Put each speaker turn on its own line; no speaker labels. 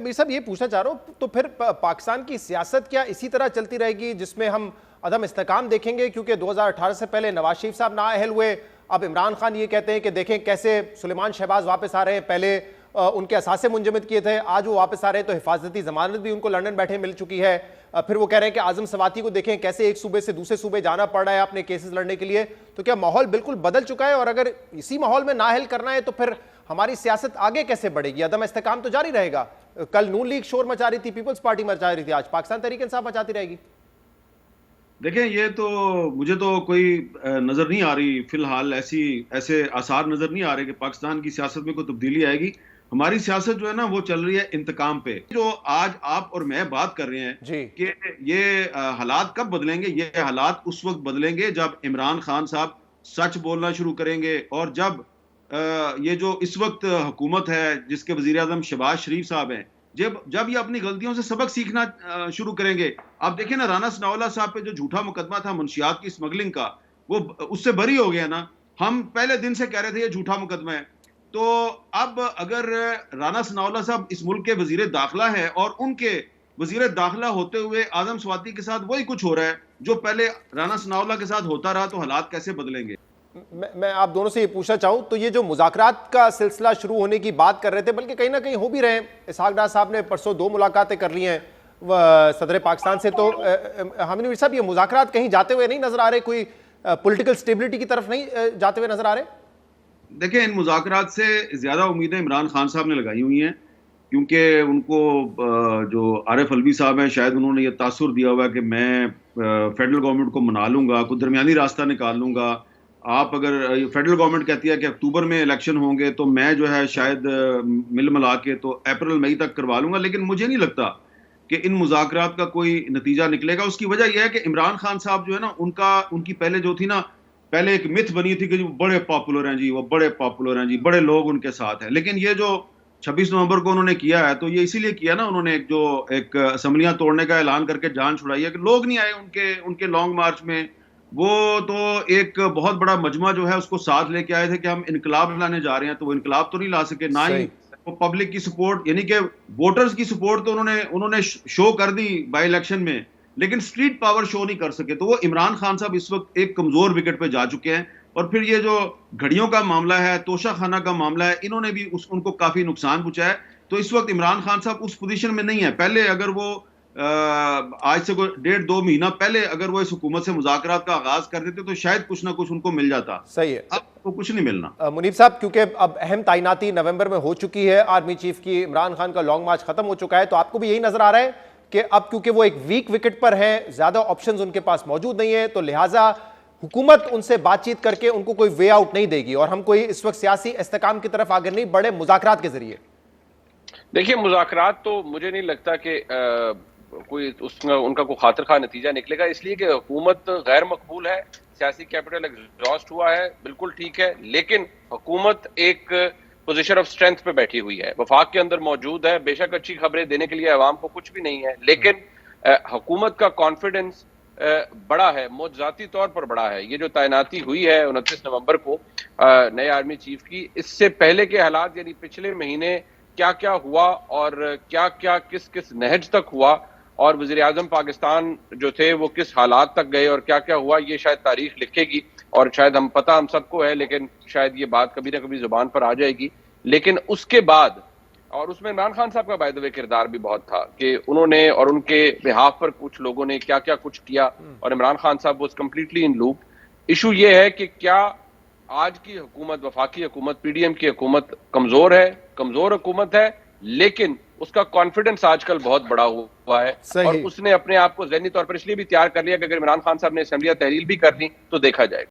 मैं सब ये पूछना चाह रहा हूँ, तो फिर पाकिस्तान की सियासत क्या इसी तरह चलती रहेगी जिसमें हम अदम इस्तेकाम देखेंगे? क्योंकि 2018 से पहले नवाज शरीफ साहब नाअहल हुए, अब इमरान खान ये कहते हैं कि देखें कैसे सुलेमान शहबाज वापस आ रहे हैं, पहले उनके असासे मुंजमद किए थे, आज वो वापस आ रहे हैं तो हिफाजती जमानत भी उनको लंदन बैठे मिल चुकी है। फिर वो कह रहे हैं कि आजम सवाती को देखें कैसे एक सूबे से दूसरे सूबे जाना पड़ रहा है अपने केसेस लड़ने के लिए। तो क्या माहौल बिल्कुल बदल चुका है? और अगर इसी माहौल में नाअहल करना है तो फिर हमारी सियासत आगे कैसे बढ़ेगी? अदम इस्तेकाम तो जारी रहेगा। कल नून लीग शोर मचा रही थी, पीपल्स पार्टी मचा रही थी, आज पाकिस्तान तहरीक इंसाफ मचाती रहेगी।
देखें, ये तो मुझे तो कोई नजर नहीं आ रही फिलहाल, ऐसे आसार नजर नहीं आ रहे कि पाकिस्तान की सियासत में कोई तब्दीली आएगी। हमारी सियासत जो है ना वो चल रही है इंतकाम पे। जो आज आप और मैं बात कर रहे हैं कि ये हालात कब बदलेंगे, ये हालात उस वक्त बदलेंगे जब इमरान खान साहब सच बोलना शुरू करेंगे, और जब ये जो इस वक्त हुकूमत है जिसके वजीर आजम शहबाज शरीफ साहब हैं, जब ये अपनी गलतियों से सबक सीखना शुरू करेंगे। आप देखिए ना, राना सनाउल्लाह साहब पे जो झूठा मुकदमा था मुंशियात की स्मगलिंग का, वो उससे बरी हो गया ना। हम पहले दिन से कह रहे थे ये झूठा मुकदमा है। तो अब अगर राना सनाउल्लाह साहब इस मुल्क के वजीर दाखिला है और उनके वजीर दाखिला होते हुए आजम स्वाति के साथ वही कुछ हो रहा है जो पहले राना सनाउल्लाह के साथ होता रहा, तो हालात कैसे बदलेंगे?
मैं आप दोनों से ये पूछना चाहूं, तो ये जो मुज़ाकरात का सिलसिला शुरू होने की बात कर रहे थे, बल्कि कहीं ना कहीं हो भी रहे हैं, इसहाक डार साहब ने परसों 2 मुलाकातें कर ली हैं सदर पाकिस्तान से, तो हामिद मीर साहब ये मुज़ाकरात कहीं जाते हुए नहीं नजर आ रहे? कोई पॉलिटिकल स्टेबिलिटी की तरफ नहीं जाते हुए नजर आ रहे?
देखिए, इन मुज़ाकरात से ज्यादा उम्मीदें इमरान खान साहब ने लगाई हुई हैं, क्योंकि उनको जो आरिफ अलवी साहब हैं, शायद उन्होंने ये तासुर दिया हुआ है कि मैं फेडरल गवर्नमेंट को मना लूंगा, कुछ दरमियानी रास्ता निकाल लूंगा। आप अगर फेडरल गवर्नमेंट कहती है कि अक्टूबर में इलेक्शन होंगे, तो मैं जो है शायद मिल मिला के तो अप्रैल मई तक करवा लूंगा। लेकिन मुझे नहीं लगता कि इन मुज़ाकरात का कोई नतीजा निकलेगा। उसकी वजह यह है कि इमरान खान साहब जो है ना, उनकी पहले जो थी ना, पहले एक मिथ बनी थी कि वो बड़े पॉपुलर हैं जी, वो बड़े पॉपुलर हैं जी, बड़े लोग उनके साथ हैं। लेकिन ये जो 26 नवंबर को उन्होंने किया है, तो ये इसीलिए किया ना, उन्होंने एक असम्बलियां तोड़ने का ऐलान करके जान छुड़ाई है कि लोग नहीं आए उनके लॉन्ग मार्च में। वो तो एक बहुत बड़ा मजमा जो है उसको साथ लेके आए थे कि हम इनकलाब लाने जा रहे हैं, तो वो इनकलाब तो नहीं ला सके, ना ही वो पब्लिक की सपोर्ट, यानी कि वोटर्स की सपोर्ट तो उन्होंने शो कर दी बाई इलेक्शन में, लेकिन स्ट्रीट पावर शो नहीं कर सके। तो वो इमरान खान साहब इस वक्त एक कमजोर विकेट पे जा चुके हैं। और फिर ये जो घड़ियों का मामला है, तोशा खाना का मामला है, इन्होंने भी उनको काफी नुकसान पहुंचाया है। तो इस वक्त इमरान खान साहब उस पोजीशन में नहीं है। पहले अगर वो आज से कोई 1.5-2 महीना पहले अगर वो इस हुकूमत से मुज़ाकरात का आगाज कर देते तो शायद कुछ ना कुछ उनको मिल जाता।
सही है,
अब तो कुछ नहीं मिलना।
मुनीब साहब, क्योंकि अब अहम तैनाती नवंबर में हो चुकी है आर्मी चीफ की, इमरान खान का लॉन्ग मार्च खत्म हो चुका है, तो आपको भी यही नजर आ रहा है कि अब क्योंकि वो एक वीक विकेट पर है, ज्यादा ऑप्शंस उनके पास मौजूद नहीं है, तो लिहाजा हुकूमत उनसे बातचीत करके उनको कोई वे आउट नहीं देगी और हम कोई इस वक्त सियासी इस्तेकाम की तरफ आगे नहीं बढ़े मुज़ाकरात के जरिए?
देखिए, मुज़ाकरात तो मुझे नहीं लगता कि कोई उनका कोई खातिर खा नतीजा निकलेगा, इसलिए कि हुकूमत गैर मकबूल है, सियासी कैपिटल एग्जॉस्ट हुआ है, बिल्कुल ठीक है। लेकिन हुकूमत एक पोजीशन ऑफ स्ट्रेंथ पे बैठी हुई है, वफाक के अंदर मौजूद है। बेशक अच्छी खबरें देने के लिए अवाम को कुछ भी नहीं है, लेकिन हुकूमत का कॉन्फिडेंस बड़ा है, मौजूदाती तौर पर बड़ा है। ये जो तैनाती हुई है 29 नवंबर को नए आर्मी चीफ की, इससे पहले के हालात, यानी पिछले महीने क्या क्या हुआ और क्या क्या किस किस नहज तक हुआ, और वज़ीर आज़म पाकिस्तान जो थे वो किस हालात तक गए और क्या क्या हुआ, ये शायद तारीख लिखेगी। और शायद हम सबको है, लेकिन शायद ये बात कभी ना कभी जुबान पर आ जाएगी। लेकिन उसके बाद, और उसमें इमरान खान साहब का बाय द वे किरदार भी बहुत था कि उन्होंने और उनके बिहाफ पर कुछ लोगों ने क्या क्या कुछ किया, और इमरान खान साहब was completely in loop. Issue ये है कि क्या आज की हुकूमत, वफाकी हुकूमत, पीडीएम की हुकूमत कमजोर हुकूमत है, लेकिन उसका कॉन्फिडेंस आजकल बहुत बड़ा हुआ है, और उसने अपने आप को ज़हनी तौर पर इसलिए भी तैयार कर लिया कि अगर इमरान खान साहब ने असेंबलियां तहरील भी कर ली तो देखा जाएगा।